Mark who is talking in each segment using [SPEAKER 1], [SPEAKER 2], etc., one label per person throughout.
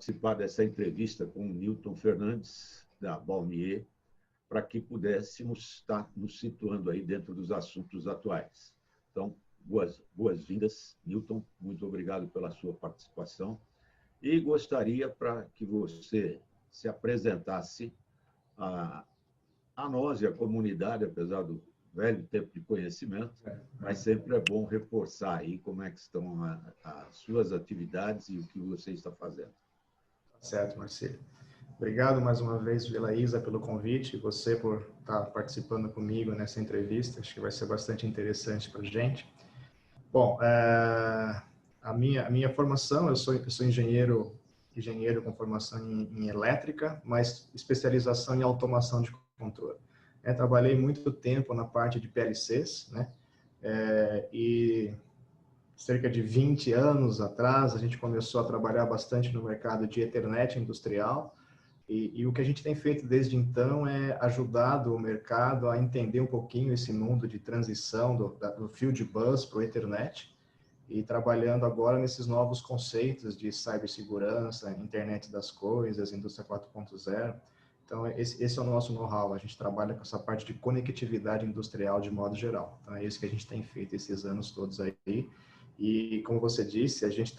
[SPEAKER 1] participar dessa entrevista com o Newton Fernandes, da Balmier, para que pudéssemos estar nos situando aí dentro dos assuntos atuais. Então, boas-vindas, Newton. Muito obrigado pela sua participação. E gostaria para que você se apresentasse a nós e a comunidade, apesar do velho tempo de conhecimento, mas sempre é bom reforçar aí como é que estão as suas atividades e o que você está fazendo.
[SPEAKER 2] Certo, Marcelo. Obrigado mais uma vez, Vila Isa, pelo convite, e você por estar participando comigo nessa entrevista. Acho que vai ser bastante interessante para a gente. Bom, a minha formação, eu sou engenheiro com formação em elétrica, mas especialização em automação de controle. Trabalhei muito tempo na parte de PLCs, né? E cerca de 20 anos atrás, a gente começou a trabalhar bastante no mercado de Ethernet industrial, e o que a gente tem feito desde então é ajudado o mercado a entender um pouquinho esse mundo de transição do Field Bus para o Ethernet, e trabalhando agora nesses novos conceitos de cibersegurança, internet das coisas, indústria 4.0. Então, esse é o nosso know-how. A gente trabalha com essa parte de conectividade industrial de modo geral. Então, é isso que a gente tem feito esses anos todos aí. E, como você disse, a gente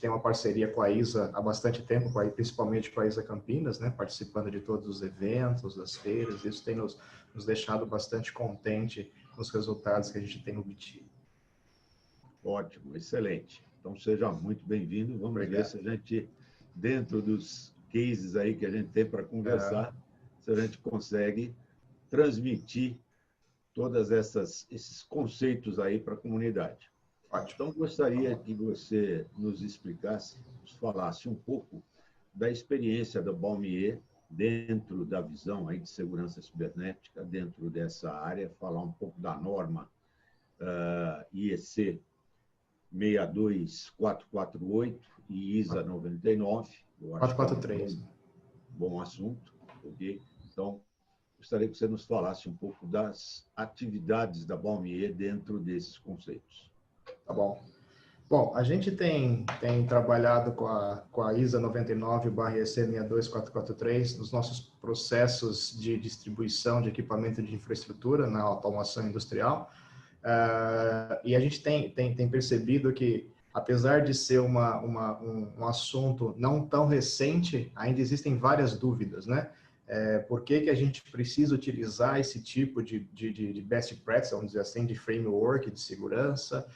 [SPEAKER 2] tem uma parceria com a ISA há bastante tempo, principalmente com a ISA Campinas, né, participando de todos os eventos, das feiras. Isso tem nos deixado bastante contente com os resultados que a gente tem obtido.
[SPEAKER 1] Ótimo, excelente. Então, seja muito bem-vindo. Vamos ver se a gente, dentro dos cases aí que a gente tem para conversar, se a gente consegue transmitir todos esses conceitos aí para a comunidade.
[SPEAKER 2] Ótimo.
[SPEAKER 1] Então, gostaria que você nos explicasse, nos falasse um pouco da experiência da Balmier dentro da visão aí de segurança cibernética, dentro dessa área, falar um pouco da norma IEC 62448 e ISA 99. Eu acho
[SPEAKER 2] 443.
[SPEAKER 1] Que é um bom assunto. Okay? Então, gostaria que você nos falasse um pouco das atividades da Balmier dentro desses conceitos.
[SPEAKER 2] Tá bom. Bom, a gente tem trabalhado com a ISA 99/EC 62443 nos nossos processos de distribuição de equipamento de infraestrutura na automação industrial. E a gente tem percebido que, apesar de ser um assunto não tão recente, ainda existem várias dúvidas, né? Por que a gente precisa utilizar esse tipo de best practice, vamos dizer assim, de framework de segurança?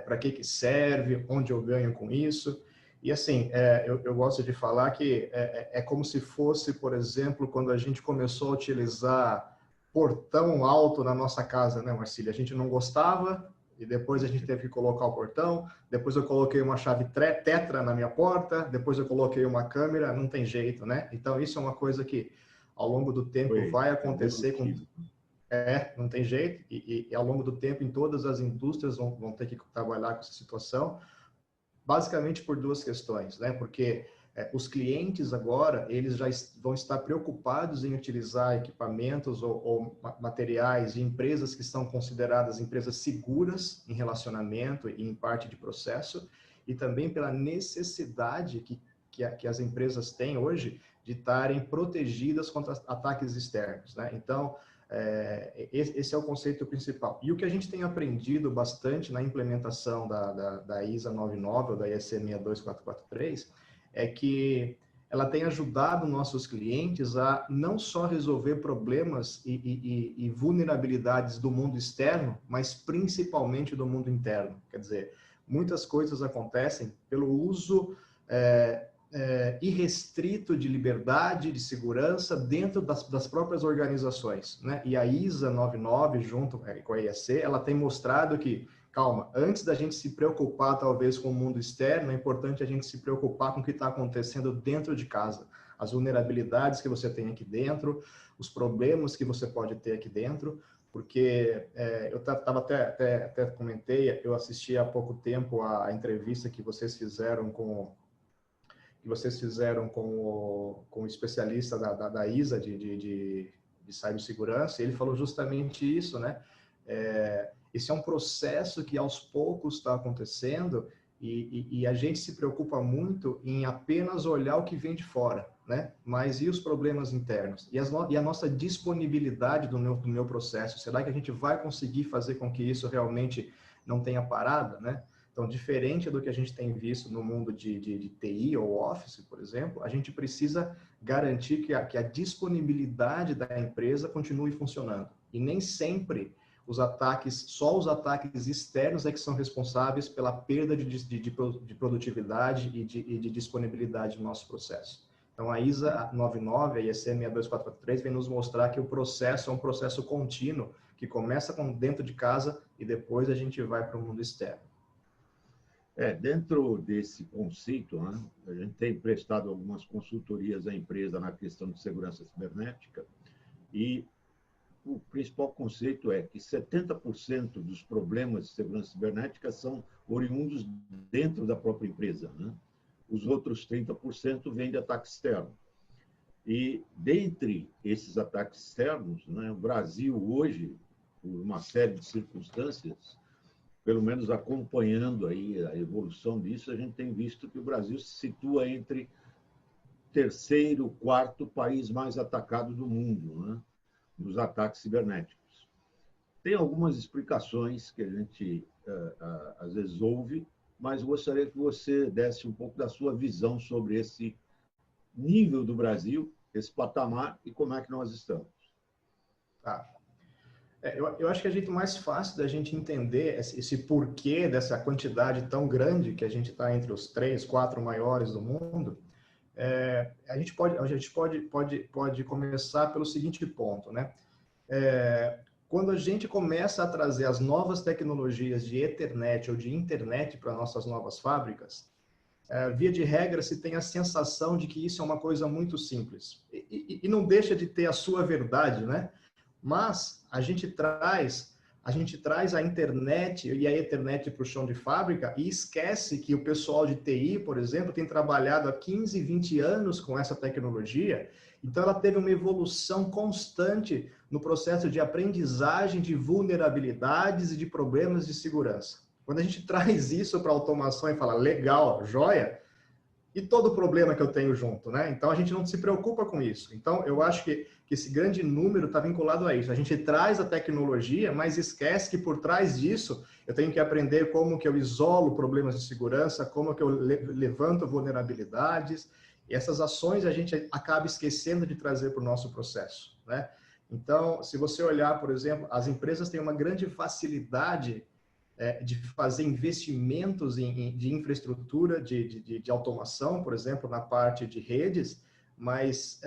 [SPEAKER 2] Para que serve? Onde eu ganho com isso? E assim, eu gosto de falar que é como se fosse, por exemplo, quando a gente começou a utilizar portão alto na nossa casa, né, Marcília? A gente não gostava, e depois a gente teve que colocar o portão, depois eu coloquei uma chave tetra na minha porta, depois eu coloquei uma câmera, não tem jeito, né? Então, isso é uma coisa que, ao longo do tempo, vai acontecer não tem jeito, e ao longo do tempo, em todas as indústrias vão ter que trabalhar com essa situação, basicamente por duas questões, né? Porque os clientes agora, eles já vão estar preocupados em utilizar equipamentos ou materiais de empresas que são consideradas empresas seguras em relacionamento e em parte de processo, e também pela necessidade que as empresas têm hoje de estarem protegidas contra ataques externos, né? Então, esse é o conceito principal. E o que a gente tem aprendido bastante na implementação da ISA 99 ou da IEC 62443 é que ela tem ajudado nossos clientes a não só resolver problemas e vulnerabilidades do mundo externo, mas principalmente do mundo interno. Quer dizer, muitas coisas acontecem pelo uso irrestrito de liberdade, de segurança dentro das próprias organizações, né? E a ISA 99, junto com a IEC, ela tem mostrado que, calma, antes da gente se preocupar talvez com o mundo externo, é importante a gente se preocupar com o que está acontecendo dentro de casa, as vulnerabilidades que você tem aqui dentro, os problemas que você pode ter aqui dentro, porque eu estava até comentei, eu assisti há pouco tempo a entrevista que vocês fizeram com o especialista da ISA de cibersegurança, e ele falou justamente isso, né? Esse é um processo que aos poucos está acontecendo E a gente se preocupa muito em apenas olhar o que vem de fora, né? Mas e os problemas internos? E a nossa disponibilidade do meu processo? Será que a gente vai conseguir fazer com que isso realmente não tenha parada, né? Então, diferente do que a gente tem visto no mundo de TI ou Office, por exemplo, a gente precisa garantir que a disponibilidade da empresa continue funcionando. E nem sempre só os ataques externos é que são responsáveis pela perda de produtividade e de disponibilidade no nosso processo. Então, a ISA 99, a IEC 62443, vem nos mostrar que o processo é um processo contínuo, que começa dentro de casa e depois a gente vai para o mundo externo.
[SPEAKER 1] Dentro desse conceito, né, a gente tem prestado algumas consultorias à empresa na questão de segurança cibernética e o principal conceito é que 70% dos problemas de segurança cibernética são oriundos dentro da própria empresa, né? Os outros 30% vêm de ataque externo. E, dentre esses ataques externos, né, o Brasil hoje, por uma série de circunstâncias, pelo menos acompanhando aí a evolução disso, a gente tem visto que o Brasil se situa entre terceiro, quarto país mais atacado do mundo, né, nos ataques cibernéticos. Tem algumas explicações que a gente, às vezes, ouve, mas gostaria que você desse um pouco da sua visão sobre esse nível do Brasil, esse patamar e como é que nós estamos.
[SPEAKER 2] Tá. Eu acho que a jeito mais fácil da gente entender esse porquê dessa quantidade tão grande que a gente está entre os 3, 4 maiores do mundo, a gente pode começar pelo seguinte ponto, né? Quando a gente começa a trazer as novas tecnologias de Ethernet ou de internet para nossas novas fábricas, via de regra, se tem a sensação de que isso é uma coisa muito simples. E não deixa de ter a sua verdade, né? Mas a gente traz a internet e a Ethernet para o chão de fábrica e esquece que o pessoal de TI, por exemplo, tem trabalhado há 15, 20 anos com essa tecnologia. Então, ela teve uma evolução constante no processo de aprendizagem de vulnerabilidades e de problemas de segurança. Quando a gente traz isso para a automação e fala, legal, joia, e todo o problema que eu tenho junto, né? Então, a gente não se preocupa com isso. Então, eu acho que esse grande número está vinculado a isso. A gente traz a tecnologia, mas esquece que por trás disso, eu tenho que aprender como que eu isolo problemas de segurança, como que eu levanto vulnerabilidades. E essas ações a gente acaba esquecendo de trazer para o nosso processo, né? Então, se você olhar, por exemplo, as empresas têm uma grande facilidade de fazer investimentos de infraestrutura, de automação, por exemplo, na parte de redes, mas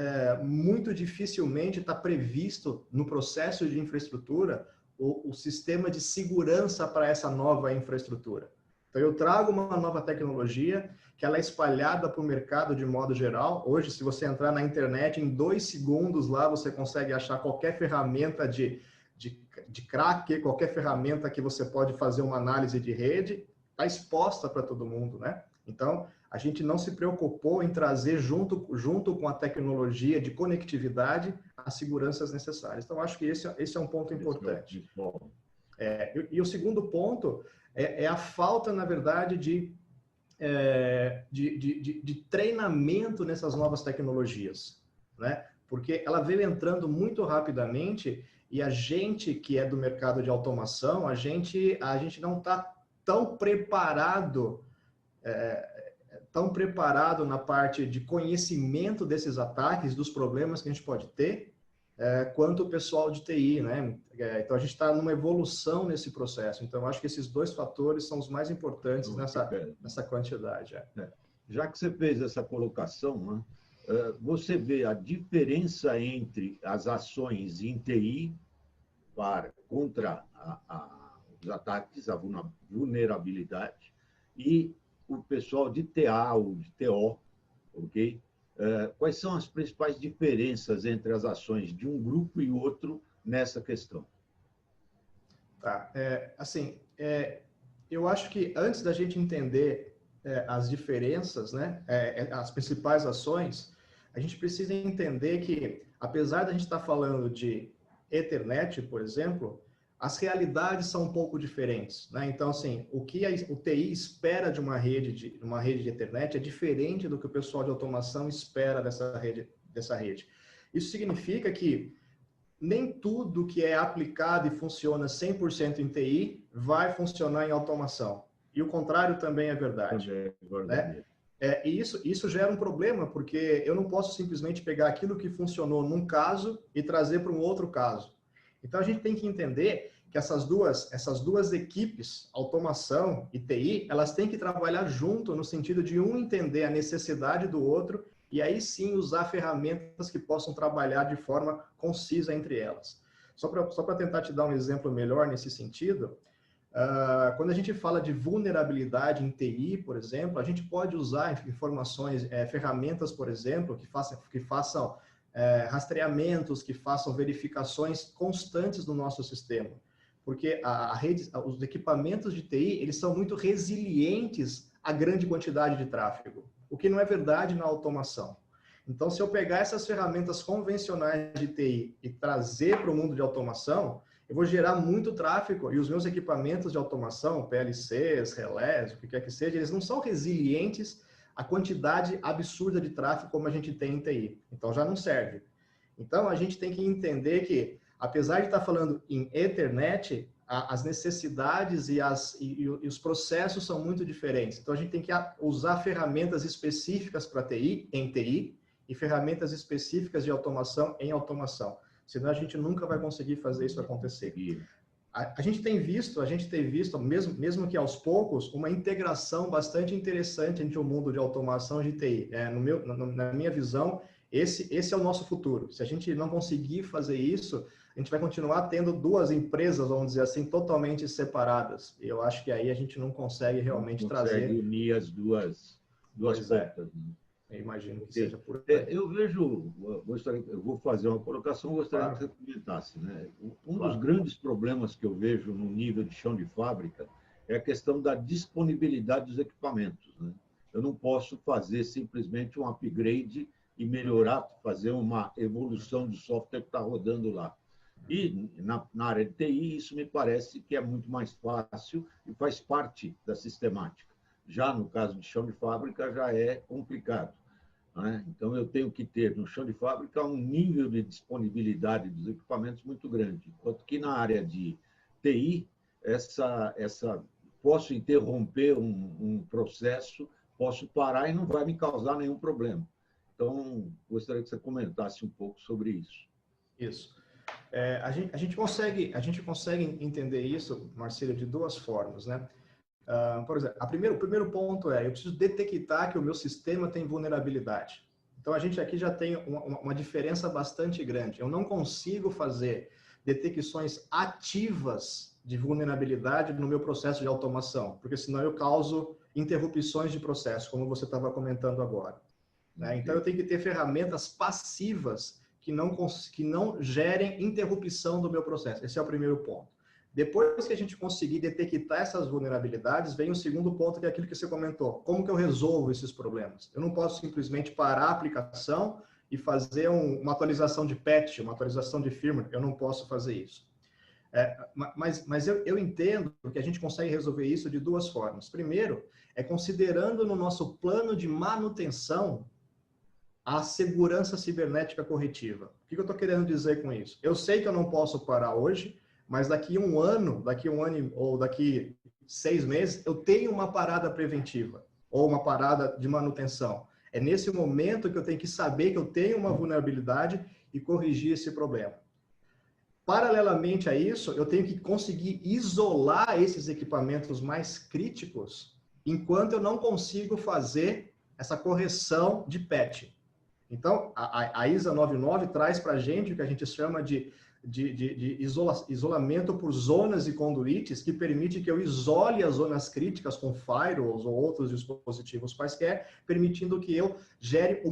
[SPEAKER 2] muito dificilmente está previsto no processo de infraestrutura o sistema de segurança para essa nova infraestrutura. Então, eu trago uma nova tecnologia que ela é espalhada para o mercado de modo geral. Hoje, se você entrar na internet, em 2 segundos lá você consegue achar qualquer ferramenta de crack, qualquer ferramenta que você pode fazer uma análise de rede, está exposta para todo mundo, né? Então, a gente não se preocupou em trazer junto com a tecnologia de conectividade as seguranças necessárias. Então, acho que esse é um ponto importante. E o segundo ponto é a falta, na verdade, de treinamento nessas novas tecnologias, né? Porque ela veio entrando muito rapidamente e a gente que é do mercado de automação, a gente não está tão preparado na parte de conhecimento desses ataques, dos problemas que a gente pode ter, quanto o pessoal de TI, né? Então, a gente está numa evolução nesse processo. Então, eu acho que esses 2 fatores são os mais importantes nessa quantidade.
[SPEAKER 1] Já que você fez essa colocação, né, você vê a diferença entre as ações em TI contra os ataques, a vulnerabilidade, e o pessoal de TA ou de TO, ok? Quais são as principais diferenças entre as ações de um grupo e outro nessa questão?
[SPEAKER 2] Tá. Eu acho que antes da gente entender as diferenças, né, as principais ações, a gente precisa entender que, apesar da gente estar falando de Ethernet, por exemplo, as realidades são um pouco diferentes, né? Então, assim, o que o TI espera de uma rede de internet é diferente do que o pessoal de automação espera dessa rede. Isso significa que nem tudo que é aplicado e funciona 100% em TI vai funcionar em automação. E o contrário também é verdade.
[SPEAKER 1] Também é
[SPEAKER 2] Né?
[SPEAKER 1] verdadeiro.
[SPEAKER 2] E isso gera um problema, porque eu não posso simplesmente pegar aquilo que funcionou num caso e trazer para um outro caso. Então, a gente tem que entender que essas duas equipes, automação e TI, elas têm que trabalhar junto no sentido de um entender a necessidade do outro e aí sim usar ferramentas que possam trabalhar de forma concisa entre elas. Só para tentar te dar um exemplo melhor nesse sentido, quando a gente fala de vulnerabilidade em TI, por exemplo, a gente pode usar informações, ferramentas, por exemplo, que façam rastreamentos, que façam verificações constantes no nosso sistema. Porque os equipamentos de TI, eles são muito resilientes à grande quantidade de tráfego, o que não é verdade na automação. Então, se eu pegar essas ferramentas convencionais de TI e trazer para o mundo de automação, eu vou gerar muito tráfego e os meus equipamentos de automação, PLCs, relés, o que quer que seja, eles não são resilientes à quantidade absurda de tráfego como a gente tem em TI. Então, já não serve. Então, a gente tem que entender que, apesar de estar falando em Ethernet, as necessidades e os processos são muito diferentes. Então, a gente tem que usar ferramentas específicas para TI, em TI, e ferramentas específicas de automação em automação. Senão, a gente nunca vai conseguir fazer isso acontecer. A gente tem visto, mesmo que aos poucos, uma integração bastante interessante entre o mundo de automação e de TI. Na minha visão, esse é o nosso futuro. Se a gente não conseguir fazer isso, a gente vai continuar tendo duas empresas, vamos dizer assim, totalmente separadas. E eu acho que aí a gente não consegue realmente trazer...
[SPEAKER 1] unir as duas pontas.
[SPEAKER 2] Eu imagino que seja por
[SPEAKER 1] aí. Eu vou fazer uma colocação, gostaria que você comentasse. Né? Dos grandes problemas que eu vejo no nível de chão de fábrica é a questão da disponibilidade dos equipamentos. Né? Eu não posso fazer simplesmente um upgrade e melhorar, fazer uma evolução do software que está rodando lá. E na área de TI, isso me parece que é muito mais fácil e faz parte da sistemática. Já no caso de chão de fábrica, já é complicado. Né? Então, eu tenho que ter no chão de fábrica um nível de disponibilidade dos equipamentos muito grande. Enquanto que na área de TI, posso interromper um processo, posso parar e não vai me causar nenhum problema. Então, gostaria que você comentasse um pouco sobre isso.
[SPEAKER 2] Isso. A gente consegue entender isso, Marcelo, de duas formas, né? Por exemplo, o primeiro ponto eu preciso detectar que o meu sistema tem vulnerabilidade. Então, a gente aqui já tem uma diferença bastante grande. Eu não consigo fazer detecções ativas de vulnerabilidade no meu processo de automação, porque senão eu causo interrupções de processo, como você estava comentando agora. Né? Então, eu tenho que ter ferramentas passivas que não gerem interrupção do meu processo. Esse é o primeiro ponto. Depois que a gente conseguir detectar essas vulnerabilidades, vem o segundo ponto, que é aquilo que você comentou. Como que eu resolvo esses problemas? Eu não posso simplesmente parar a aplicação e fazer uma atualização de patch, uma atualização de firmware. Eu não posso fazer isso. Mas eu entendo que a gente consegue resolver isso de duas formas. Primeiro, considerando no nosso plano de manutenção a segurança cibernética corretiva. O que eu estou querendo dizer com isso? Eu sei que eu não posso parar hoje, mas daqui um ano ou daqui 6 meses, eu tenho uma parada preventiva ou uma parada de manutenção. É nesse momento que eu tenho que saber que eu tenho uma vulnerabilidade e corrigir esse problema. Paralelamente a isso, eu tenho que conseguir isolar esses equipamentos mais críticos enquanto eu não consigo fazer essa correção de patch. Então, a ISA 99 traz para a gente o que a gente chama de isolamento por zonas e conduítes, que permite que eu isole as zonas críticas com firewalls ou outros dispositivos quaisquer, permitindo que eu gere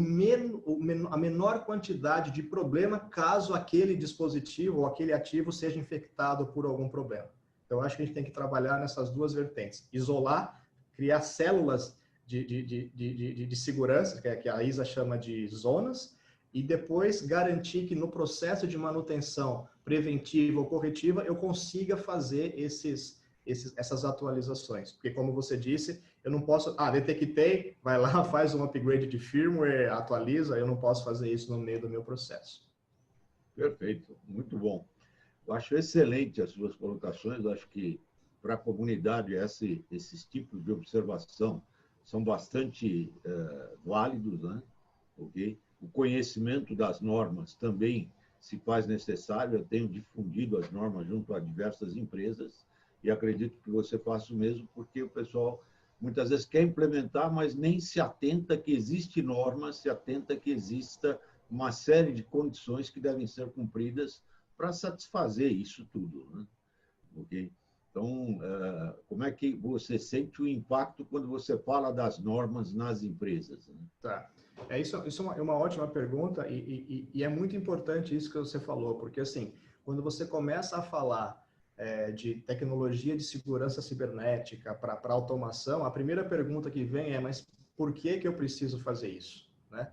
[SPEAKER 2] a menor quantidade de problema caso aquele dispositivo ou aquele ativo seja infectado por algum problema. Então, eu acho que a gente tem que trabalhar nessas duas vertentes. Isolar, criar células de segurança, que a ISA chama de zonas, e depois garantir que no processo de manutenção preventiva ou corretiva eu consiga fazer essas atualizações. Porque, como você disse, eu não posso... detectei, vai lá, faz um upgrade de firmware, atualiza, eu não posso fazer isso no meio do meu processo.
[SPEAKER 1] Perfeito, muito bom. Eu acho excelente as suas colocações, eu acho que para a comunidade esses tipos de observação são bastante válidos, né? Okay? O conhecimento das normas também se faz necessário. Eu tenho difundido as normas junto a diversas empresas e acredito que você faça o mesmo, porque o pessoal muitas vezes quer implementar, mas nem se atenta que existe norma, se atenta que exista uma série de condições que devem ser cumpridas para satisfazer isso tudo, né? Okay? Então, como é que você sente o impacto quando você fala das normas nas empresas? Né?
[SPEAKER 2] Tá. Isso é uma ótima pergunta e é muito importante isso que você falou, porque assim, quando você começa a falar de tecnologia de segurança cibernética para automação, a primeira pergunta que vem é, mas por que eu preciso fazer isso? Né?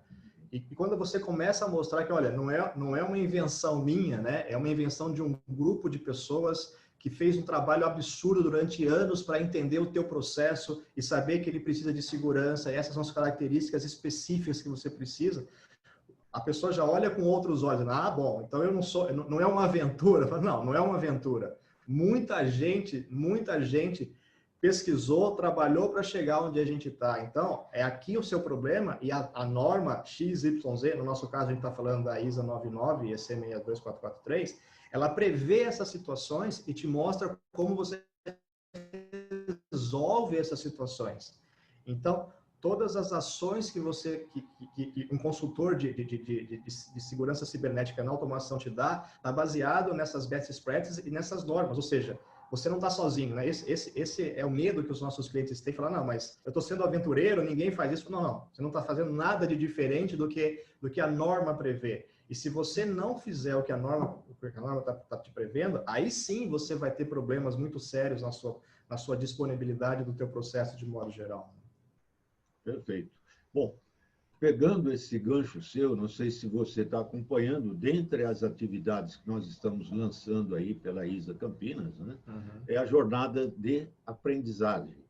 [SPEAKER 2] E quando você começa a mostrar que, olha, não é uma invenção minha, né? É uma invenção de um grupo de pessoas que fez um trabalho absurdo durante anos para entender o teu processo e saber que ele precisa de segurança, e essas são as características específicas que você precisa, a pessoa já olha com outros olhos. Bom, então eu não é uma aventura. Não é uma aventura. Muita gente pesquisou, trabalhou para chegar onde a gente está. Então, é aqui o seu problema e a norma XYZ, no nosso caso a gente está falando da ISA 99 e EC 62443, ela prevê essas situações e te mostra como você resolve essas situações. Então, todas as ações que um consultor de segurança cibernética na automação te dá, está baseado nessas best practices e nessas normas, ou seja, você não está sozinho, né? Esse é o medo que os nossos clientes têm, falar, não, mas eu estou sendo aventureiro, ninguém faz isso. Não, você não está fazendo nada de diferente do que a norma prevê. E se você não fizer o que a norma está te prevendo, aí sim você vai ter problemas muito sérios na sua disponibilidade do teu processo de modo geral.
[SPEAKER 1] Perfeito. Bom, pegando esse gancho seu, não sei se você está acompanhando, dentre as atividades que nós estamos lançando aí pela ISA Campinas, né, é a jornada de aprendizagem.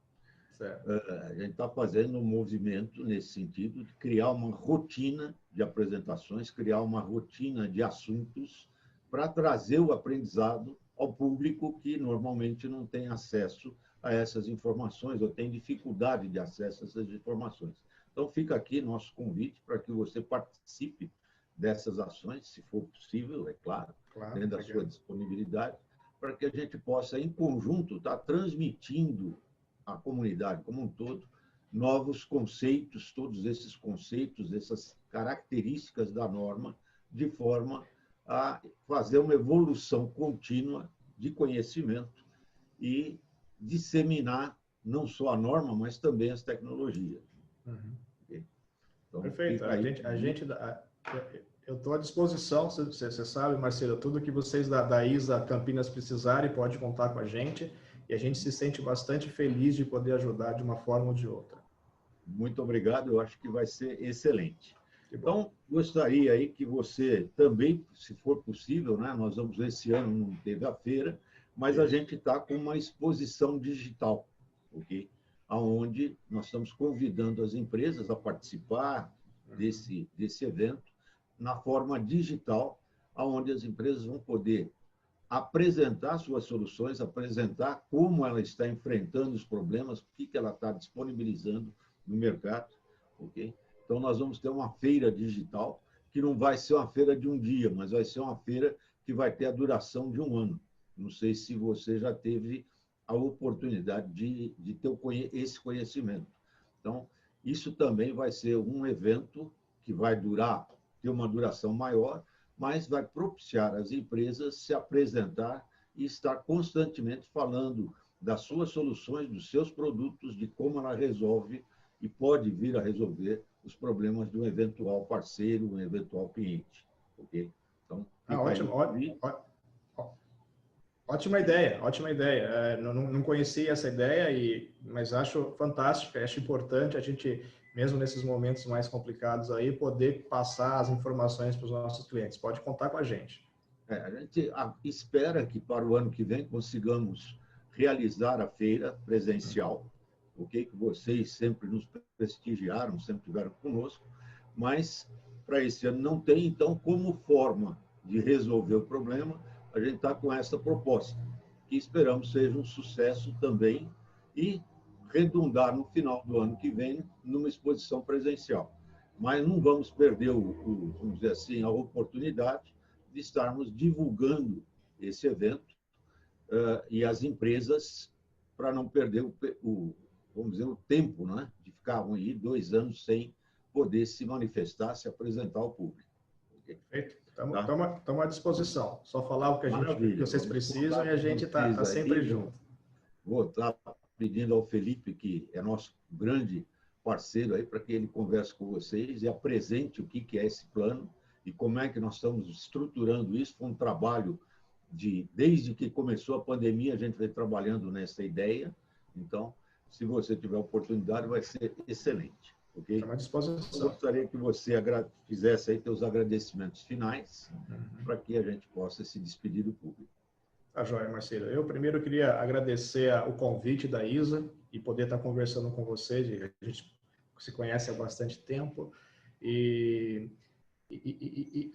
[SPEAKER 2] Certo.
[SPEAKER 1] A gente está fazendo um movimento nesse sentido de criar uma rotina de apresentações, criar uma rotina de assuntos para trazer o aprendizado ao público que normalmente não tem acesso a essas informações ou tem dificuldade de acesso a essas informações. Então, fica aqui nosso convite para que você participe dessas ações, se for possível, é claro, dentro da sua disponibilidade, para que a gente possa, em conjunto, estar transmitindo à comunidade como um todo novos conceitos, todos esses conceitos, essas características da norma, de forma a fazer uma evolução contínua de conhecimento e disseminar não só a norma, mas também as tecnologias. Okay?
[SPEAKER 2] Então, perfeito. Eu estou à disposição, você sabe, Marcelo, tudo que vocês da ISA Campinas precisarem, pode contar com a gente, e a gente se sente bastante feliz de poder ajudar de uma forma ou de outra.
[SPEAKER 1] Muito obrigado, eu acho que vai ser excelente. Então, gostaria aí que você também, se for possível, né, nós vamos, esse ano não teve a feira, mas a gente está com uma exposição digital, ok? Onde nós estamos convidando as empresas a participar desse evento na forma digital, onde as empresas vão poder apresentar suas soluções, apresentar como ela está enfrentando os problemas, o que ela está disponibilizando no mercado, ok? Então, nós vamos ter uma feira digital, que não vai ser uma feira de um dia, mas vai ser uma feira que vai ter a duração de um ano. Não sei se você já teve a oportunidade de ter esse conhecimento. Então, isso também vai ser um evento que vai ter uma duração maior, mas vai propiciar às empresas se apresentar e estar constantemente falando das suas soluções, dos seus produtos, de como ela resolve e pode vir a resolver os problemas de um eventual parceiro, um eventual cliente. Ok? Então,
[SPEAKER 2] ótima ideia, ótima ideia. Não conhecia essa ideia, mas acho fantástica, acho importante a gente mesmo nesses momentos mais complicados aí, poder passar as informações para os nossos clientes. Pode contar com a gente.
[SPEAKER 1] A gente espera que para o ano que vem consigamos realizar a feira presencial, ok? Que vocês sempre nos prestigiaram, sempre estiveram conosco, mas para esse ano não tem, então, como forma de resolver o problema, a gente está com essa proposta, que esperamos seja um sucesso também e redundar no final do ano que vem numa exposição presencial. Mas não vamos perder, vamos dizer assim, a oportunidade de estarmos divulgando esse evento e as empresas, para não perder vamos dizer, o tempo, né, de ficar aí 2 anos sem poder se manifestar, se apresentar ao público.
[SPEAKER 2] Perfeito. Estamos à disposição. Só falar o que, que vocês precisam e a gente está sempre junto.
[SPEAKER 1] Vou estar pedindo ao Felipe, que é nosso grande parceiro, aí, para que ele converse com vocês e apresente o que é esse plano e como é que nós estamos estruturando isso. Foi um trabalho desde que começou a pandemia, a gente vem trabalhando nessa ideia. Então, se você tiver oportunidade, vai ser excelente. Ok?
[SPEAKER 2] Estamos à disposição.
[SPEAKER 1] Eu gostaria que você fizesse aí seus agradecimentos finais, para que a gente possa se despedir do público.
[SPEAKER 2] Tá joia, Marcelo. Eu primeiro queria agradecer o convite da ISA e poder estar conversando com você. A gente se conhece há bastante tempo. E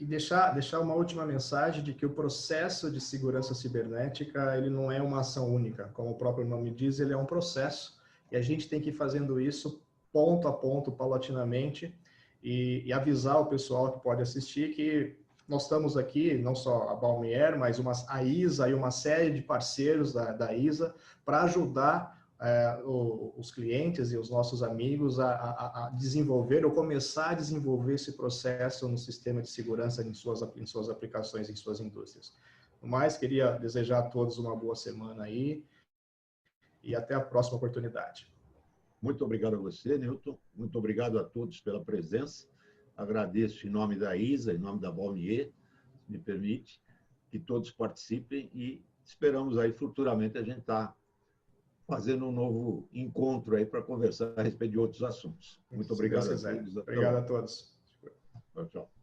[SPEAKER 2] deixar uma última mensagem de que o processo de segurança cibernética ele não é uma ação única. Como o próprio nome diz, ele é um processo. E a gente tem que ir fazendo isso ponto a ponto, paulatinamente, e avisar o pessoal que pode assistir que nós estamos aqui, não só a Balmier, mas a ISA e uma série de parceiros da ISA para ajudar os clientes e os nossos amigos a desenvolver ou começar a desenvolver esse processo no sistema de segurança em suas aplicações, em suas indústrias. No mais, queria desejar a todos uma boa semana aí e até a próxima oportunidade.
[SPEAKER 1] Muito obrigado a você, Newton. Muito obrigado a todos pela presença. Agradeço em nome da ISA, em nome da Balmier, se me permite, que todos participem e esperamos aí futuramente a gente estar fazendo um novo encontro aí para conversar a respeito de outros assuntos. Muito obrigado a todos.
[SPEAKER 2] Obrigado a todos.
[SPEAKER 1] Tchau, tchau.